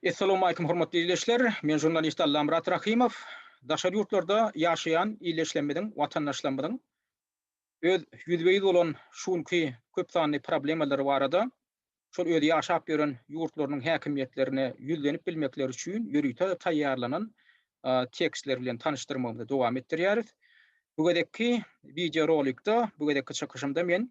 Assalamu alaikum hormatly izleyijiler. Men jurnalist Allam Murat Rahimov. Daşary ýurtlarda ýaşaýan ýylleşlenmediň, watandaşlarymyň öz ýüzbeýiz bolan şunky köp sanly problemleri barada şol özi ýaşap ýören ýurtlarynyň häkimiýetlerine ýüzlenip bilmekleri üçin ýürüýte taýýarlanan tekstler bilen tanıştyrmamyzy dowam etdirýäris. Bu gedekki video rolikda, bu gedekki çykyşymda men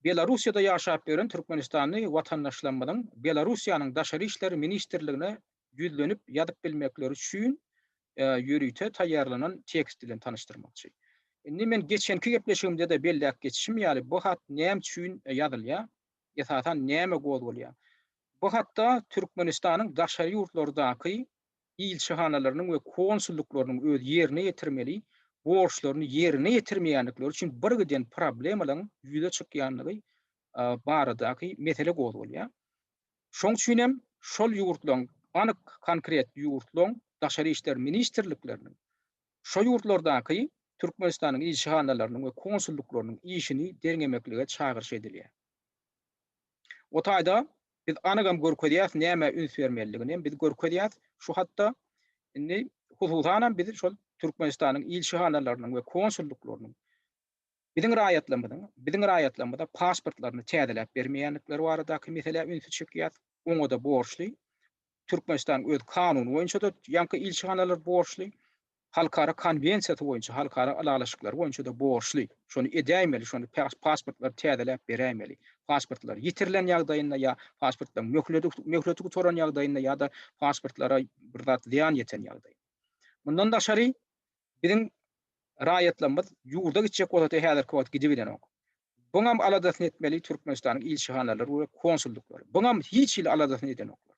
Belarusiýada ýaşap ýören Türkmenistany watandaşlarymyň Belarusiýanyň Daşary işler ministrligine ýüzlenip ýadyp bilmekleri üçin ýürüýte taýýarlanan tekst bilen tanıştyrmakçy. Indi men geçenki gepleşigimde de belläp geçişim ýaly bu hat näme üçin ýazylýar? Esasy näme bolýar? Bu hatda Türkmenistanyň daşary ýurtlarydaky ilçehanalarynyň we konsulluklarynyň öz ýerine ýetirmeli, borçlaryny ýerine ýetirmeýänlikleri üçin birgiden problemalaryň ýüze çykýanlygy baradaky mesele bolýar. Şoň üçin hem şol ýurtlaryň anyk konkret ýurtlaryň daşary işler ministrlikleriniň şo ýurtlardaky Türkmenistanyň ilçehanalarynyň we konsulluklarynyň işini derňemeklige çağırış edilýär. O taýda biz anagam görkezýäs näme üns bermeligini biz görkezýäs şu hatda indi hususan biz şol Türkmenistanyň ilçehanalarynyň we konsulluklarynyň biziň raýatlarymyzda pasportlaryny täzeläp bermeýänlikleri baradaky mesele üns çykýar. Oňa da borçly. Türkmenistan öz kanuny boýunça da ýanky ilçehanalar borçly. Halkara konwensiýasy boýunça, halkara alalaşyklar boýunça da borçly. Şonu edäýmeli, şonu pasportlar täzeläp beräýmeli. Pasportlar ýitirilen ýagdaýynda ýa pasportlar möhletigi toran ýagdaýynda ýa da pasportlara bir zat ziýan ýeten ýagdaýynda. Mundan daşary biziň raýatlarymyz ýurda gitjek bolsa häzirki wagt gidip bilenok. Buňam aladasyny etmeli Türkmenistanyň ilçehanalary we konsulluklary. Buňam hiç il aladasyny edenoklar.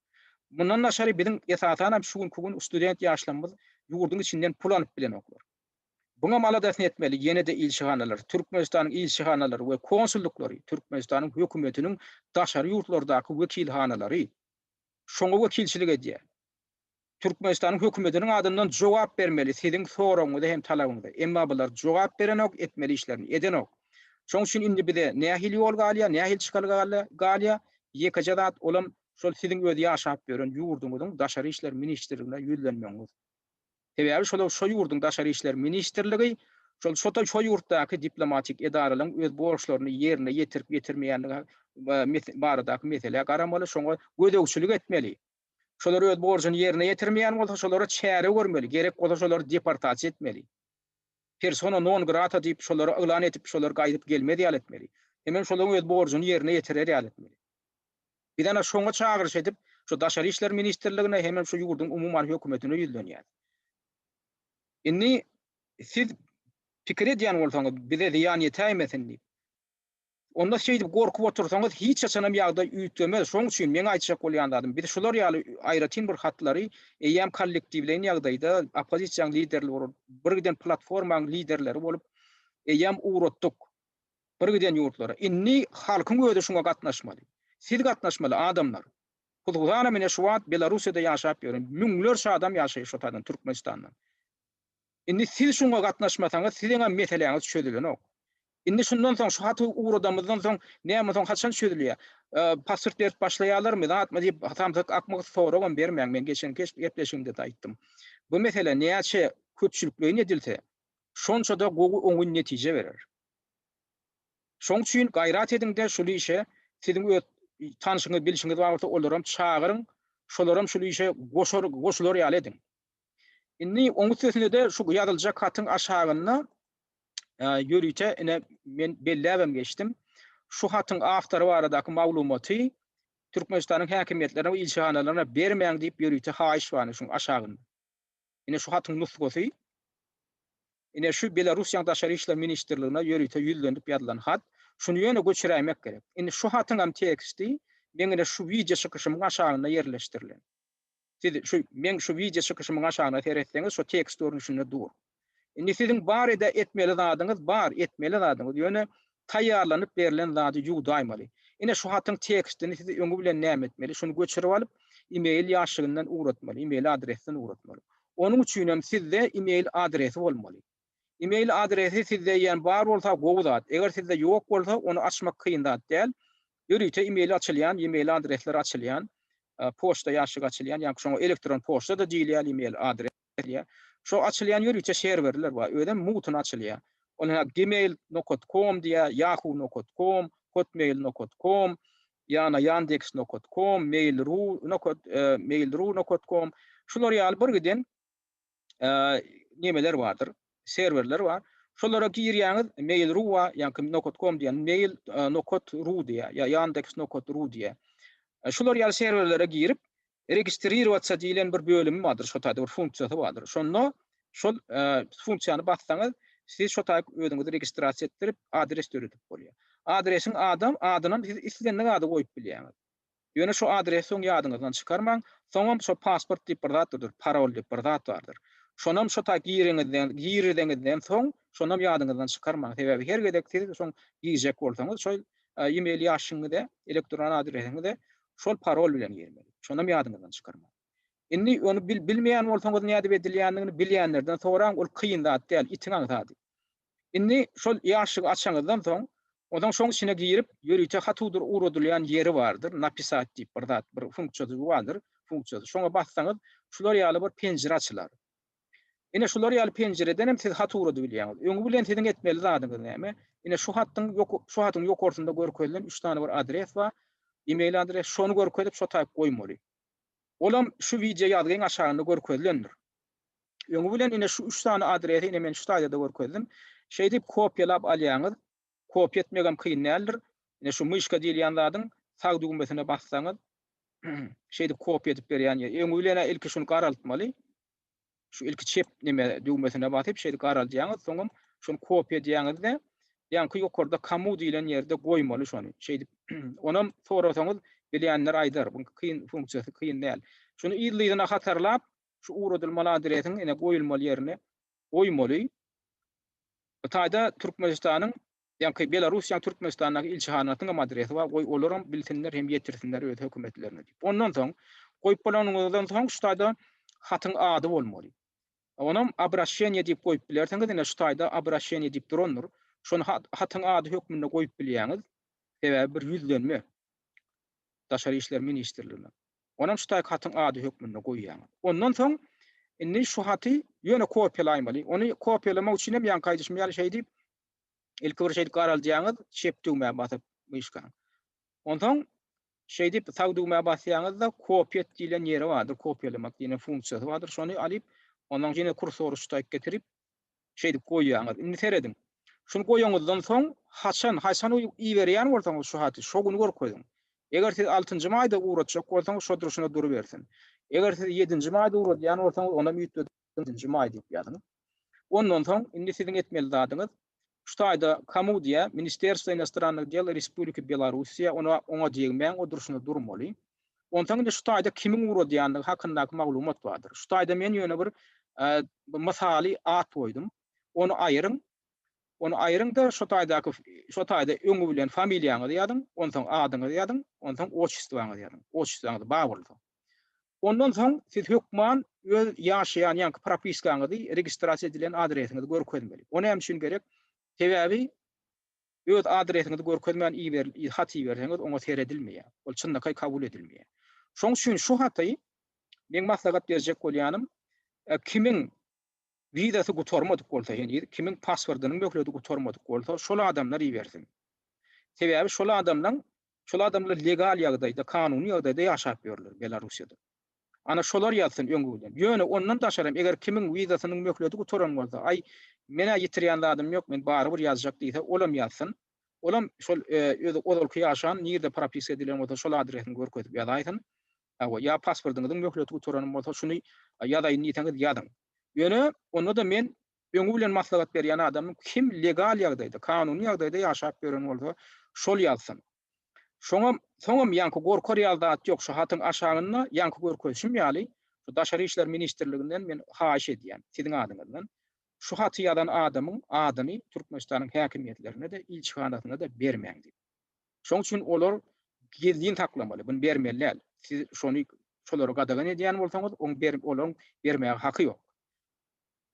Mundan daşary biziň esasana şu gün student ýaşlarymyz ýurduň içinden pul anyp bilenoklar. Buňam aladasyny etmeli ýene de ilçehanalary, Türkmenistanyň ilçehanalary we konsulluklary, Türkmenistanyň hökümetiniň daşary ýurtlardaky wekilhanalary şoňa wekilçilik edýär. Türkmenistanyň hökümetiniň adyndan jogap bermeli siziň soragyňyza hem talabyňyza. Emma bular jogap berenok, etmeli işlerini edenok. Şoň üçin indi bize nähil ýol galýar, nähil çykal galýar, ýeka zat olam şol siziň öz ýaşap ýören ýurduňyzyň daşary işler ministrligine ýüzlenmeňiz. Sebäbi şol ýurduň daşary işler ministrligi şol ýurtdaky diplomatik edaralaryň öz borçlaryny ýerine ýetirip ýetirmeýänligi baradaky mesele garamaly, şoňa gödegçilik etmeli. Şolar öz borçyny ýerine ýetirmeýän bolsa şolara çäre görmeli, gerek bolsa şolary deportasiýa etmeli. Persona non grata diýip şolary elan etip şolar gaýdyp gelmedi ýal etmeli. Hemen şolaryň öz borçyny ýerine ýetirer ýal etmeli. Bir dana şoňa çağırış edip şu daşary işler ministrligine hemen şu ýurduň umumly hökümetine ýüzlenýär. Indi siz pikir edýän bolsaňyz bize ziýan ýetäýmesin diýip. Onda şeýdip gorkup otursaňyz hiç açanam ýagda üýtgemez. Şoň üçin men aýtjak bolýandadım. Bir şolar ýaly aýratyn bir hatlary eýem kollektiwleýän ýagdaýda opozisiýaň liderleri bolup, birgiden platformaň liderleri bolup eýem uğratdyk. Birgiden ýurtlara. Indi halkyň özi şoňa gatnaşmaly. Siz gatnaşmaly adamlar. Hususan mene şu wagt Belarusiýada ýaşap ýören müňlerçe adam ýaşaýar şu tadan Türkmenistanda. Indi siz şoňa gatnaşmasaňyz siziň meseleňiz çözülenok. Indi şundan soň şu haty uğradamyzdan soň näme soň haçan çözülýär? Pasport berip başlaýarlarmy? Atma diýip hatamsyk akmak soragan bermeň. Men geçen gepleşigimde de aýtdym. Bu mesele näçe köpçülikle edilse, şonça da oňun netije berer. Şoň üçin gaýrat ediňde şu işe siziň öz tanışyňyz, bilişiňiz barsa olaram çağırın, şolaram şu işe goşular ýal ediň. Indi oňun sözünde de şu ýazyljak hatyň aşagyna ýürüýte ene men belläbem geçdim. Şu hatyň awtory baradaky maglumaty Türkmenistanyň häkimiýetlerine we ilçehanalaryna bermeň diýip ýürüýte haýyş bany şu aşagynda. Ine şu hatyň nusgasy ine şu Belarusiýanyň daşary işler ministrligine ýürüýte ýüzlenip ýazylan hat. Şunu ýöne göçürämek gerek. Indi şu hatyň hem teksti meňe şu video çykyşymyň aşagynda ýerleşdirilen. Siz şu video çykyşymyň aşagyna seretseňiz şu tekst görnüşinde dur. Indi siziň barada etmeli zadyňyz bar, etmeli zadyňyz ýöne taýýarlanyp berilen zady ýuwdaýmaly. Ine şu hatyň tekstini siz öňü bilen näme etmeli? Şunu göçürip alyp e-mail ýaşygyndan uğratmaly, e-mail adresinden uğratmaly. Onuň üçin hem sizde e-mail adresi bolmaly. E-mail adresi sizde ýan bar bolsa gowzat. Eger sizde ýok bolsa onu açmak kynda däl. Ýürüýte e-mail açylýan, e-mail adresleri açylýan. poçta ýaşyk açylýan, ýa-ni şoňa elektron poçta da diýilýär, e-mail adresi. Şo açylýan ýörüçe serverler bar. Öden mutun açylýar. Ona gmail.com diýä, yahoo.com, hotmail.com, ýa-na yandex.com, mail.ru.com. Şular ýaly bir giden nemeler bardyr, serverler bar. Şolara girýäňiz mail.ru wa ýa-ni.com diýen mail.ru diýä, ýa yandex.ru diýä. Şular ýaly serverlere girip registrerowatsa diýilen bir bölümi bardyr, şo taýda bir funksiýasy bardyr. Şonda şol funksiýany bassaňyz, siz şo taýda özüňizi registrasiýa etdirip adres töredip bolýar. Adresiň adynyň siz islendiň ady goýup bilýäňiz. Ýöne şo adresi soň ýadyňyzdan çykarmaň, soňam şo pasport diýip bir zatdyr, parol diýip bir zat bardyr. Şonam şo taýda girizden soň şonam ýadyňyzdan çykarmaň. Sebäbi her gedek siz soň girizek bolsaňyz, şo e-mail ýaşyňyzda, elektron adresiňizde şol parol bilen girmeli. Şonam ýadyňyzdan çykarmaň. Indi onu bilmeýän bolsaňyz näde edilýändigini bilýänlerden soraň, ol kıyyn zat däl, itiňiň zaty. Indi şol ýaşyk açaňyzdan soň, odan şoň içine girip ýörüçe hatudur uradylýan ýeri bardyr. Napisat diýip bir zat, bir funksiýasy bardyr, funksiýasy. Şoňa bassaňyz, şular ýaly bir penjere açylar. Ine şular ýaly penjereden hem siz hatu urady bilýäňiz. Öňü bilen siziň etmeli zadyňyz näme? Ine şu hatyň ýokarsynda görkezlen 3 tane bir adres bar. E-mail adres, şonu görkezip şo taýyp goýmaly. Olam şu video ýazgyň aşagynda görkezlendir. Öňü bilen ine şu 3 tane adresi ine men şu taýda görkezdim. Şeýdip kopýalap alýaňyz, kopýa etmegem kıyyn nädir? Ine şu myşka diýilýän zadyň sag düğmesine bassaňyz, şeýdip kopýa edip berýän ýer. Öňü bilen ilki şunu garaltmaly. Şu ilki çep neme düğmesine basyp şeýdip garaltýaňyz, soňam şonu kopýa diýäňizde ýa-ni ýokarda kamu diýilen ýerde goýmaly şonu. Şeýdip onam sorasaňyz bilýänler aýdar. Bu kıyyn funksiýasy kıyyn däl. Şunu ýyllygyna hatarlap şu uradylmaly adresiň ine goýulmaly ýerine goýmaly. Bu taýda Türkmenistanyň ýa-ni Belarusiýa Türkmenistanyň ilçihanatynyň adresi bar. Olaram bilsinler hem ýetirsinler öz hökümetlerine diýip. Ondan soň goýup bolanyňdan soň şu taýda hatyň ady bolmaly. Onam обращение diýip goýup bilersiňiz, ine şu taýda обращение diýip durandyr. Şonu hatyň ady hökmünde goýup bilýäňiz, sebäbi bir ýüzlenme. Daşary işler ministrligine. Onam şu taýda hatyň ady hökmünde goýýaňyz. Ondan soň indi şu haty ýöne kopýalaýmaly. Onu kopýalamak üçin hem ýa-ni kaýdyşmaýaly şey diýip ilki bir şeýdi garaldyýaňyz, şep düğmeye basyp myşka. Ondan şey diýip sag düğmeye basýaňyzda kopýa diýilen ýeri bardyr, kopýalamak diýilen funksiýasy bardyr. Şonu alyp ondan ýene kursory şu taýda getirip şey diýip goýýaňyz. Indi seredin. Şunu goýaňyzdan soň haçan iýberýän bolsaňyz şu haty, şo güni görkezdiň. Eger siz 6-njy maýda uratjak bolsaňyz şo duruşuna durup bersin. Eger siz 7-nji maýda uratýan bolsaňyz ona 7-nji maý diýip ýazyň. Ondan soň indi siziň etmeli zadyňyz şu taýda kamu diýä, Ministerstvo иностранных дел Республики Белоруссия ona diýmeň o duruşuna durmaly. Ondan indi şu taýda kimiň uradýandygy hakyndaky maglumat bardyr. Şu taýda men ýöne bir masaly at goýdum. Onu aýryň da şu taýda öňü bilen familiýaňyzy ýazyň, ondan adyňyzy ýazyň, ondan otçystwaňyzy ýazyň. Otçystwaňyzy bar. Ondan soň siz hökman öz ýaşaýan ýa-ni propiskaňyzy registrasiýa edilen adresiňizi görkezmeli. Onu hem şun gerek. Sebäbi öz adresiňizi görkezmän hat iýerseňiz oňa seredilmeýär. Ol çynnakay kabul edilmeýär. Şoň üçin şu haty men maslahat berjek bolýanym, kimiň vizasy gutarmadyk bolsa, ýani kimiň pasportynyň möhürledi gutarmadyk bolsa, şol adamlar iýersin. Sebäbi şol adamlar legal ýagdaýda, kanuny ýagdaýda ýaşap ýörler Belarusiýada. Ana şolar ýatsyn öňe bilen. Ýöne ondan daşarym, eger kimiň vizasynyň möhürledi gutaran bolsa, ay mene ýitirýän adam ýok, men baryr ýazjak diýse, olam ýatsyn. Olam şol odolky ýaşan, nirde propiska edilen bolsa, şol adresini görkezip ýazaýsyn. Ya pasportyňyzyň möhürledi gutaran bolsa, şunu ýazaýyn niýetiňiz ýazyň. Ýöne onu da men öňe bilen maslahat berýän adamyň kim legal ýagdaýda, kanuny ýagdaýda ýaşap ýören bolsa, şol ýatsyn. Soňam ýanky gorkar ýazdat ýok, şu hatyň aşagyna ýanky görkezişim ýaly. Şu Daşary işler ministrliginden men haýyş edýän, siziň adyňyzdan. Şu haty ýazan adamyň adyny Türkmenistanyň häkimiýetlerine de, ilçihanatyna da bermeň diýip. Şoň üçin olar gezdiň taklamaly, bunu bermeliler. Siz şonu şolara gadagan edýän bolsaňyz, olaryň bermäge haky ýok.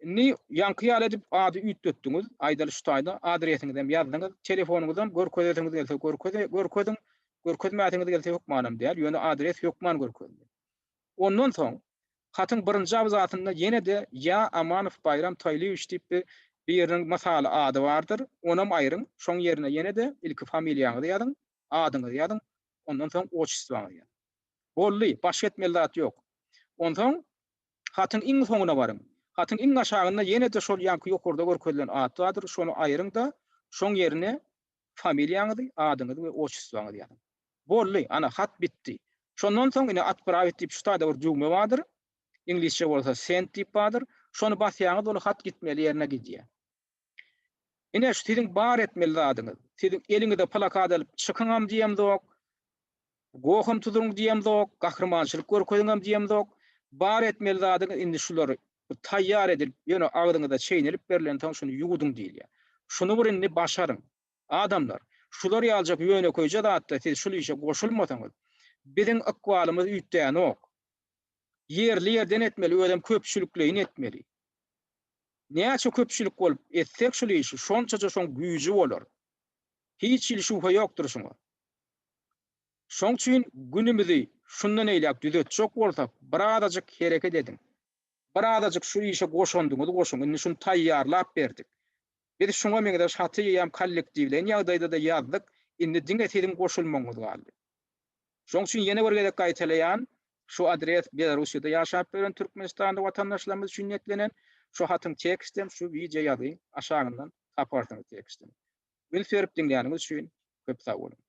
Ni ýanky ýaly edip ady üýtdetdiňiz, aýdaly şu taýda adresiňizden ýazdyňyz, telefonuňyzdan görkezdiňiz gelse görkezdiň, görkezmätiňiz gelse hukmanam diýär, ýöne adres hukman görkezdi. Ondan soň hatyň birinji abzatynda ýene de ya Amanow Bayram Taýlyewич diýip bir ýeriniň masaly ady bardyr. Onam aýryň, şoň ýerine ýene de ilki familiýaňyzy ýazyň, adyňyzy ýazyň. Ondan soň otçustyňyzy ýazyň. Bolly, başga etmeli zat ýok. Ondan soň hatyň iň soňuna baryň. Hatyň iň aşagynda ýene de şol ýanky ýokurda görkezilen ad bardyr. Şonu aýryň da şoň ýerine familiýaňyzy, adyňyzy we otçustyňyzy ýazyň. Bolly, ana hat bitdi. Şondan soň ine atpravit diýip şu taýda bir jugma bardyr. İngilizce bolsa send diýip bardyr. Şonu basýaňyz ol hat gitmeli ýerine gidýär. Ine şu siziň bar etmeli zadyňyz. Siziň eliňizde plakat alyp çykyňam diýem zok. Gohum tuduruň diýem zok, gahrmançylyk görkeziňam diýem zok. Bar etmeli zadyňyz indi şulary taýýar edilip, ýöne agdyňyzda çeýnelip berilen taň şunu ýugudyň diýilýär. Şunu bir indi başaryň. Adamlar, şulary aljak ýöne koýja zatda siz şol işe goşulmasaňyz, biziň akwalymyz üýtdän ok. Yerli yerden etmeli, ödem köpçülükleyin etmeli. Näçe köpçülük bolup etsek şol işi, şonçaça şoň güýji bolar. Hiç il şuha ýokdur şoňa. Şoň üçin günümizi şundan eýläp düzetjek bolsak, birazajyk hereket ediň. Birazajyk şu işe goşandyňyz goşuň, indi şunu taýýarlap berdik. Biz şoňa meňde şaty ýam kollektiwlen ýagdaýda da ýazdyk, indi diňe sedim goşulmaňyz galdy. Şoň üçin ýene bir gezek gaýtalaýan, şu adres Belarusyada ýaşap beren Türkmenistanda watandaşlarymyz üçin ýetlenen şu hatyň tekstem şu video ýazy aşagyndan tapartyň tekstem. Beni serip dinleýäniňiz üçin köp sag bolun.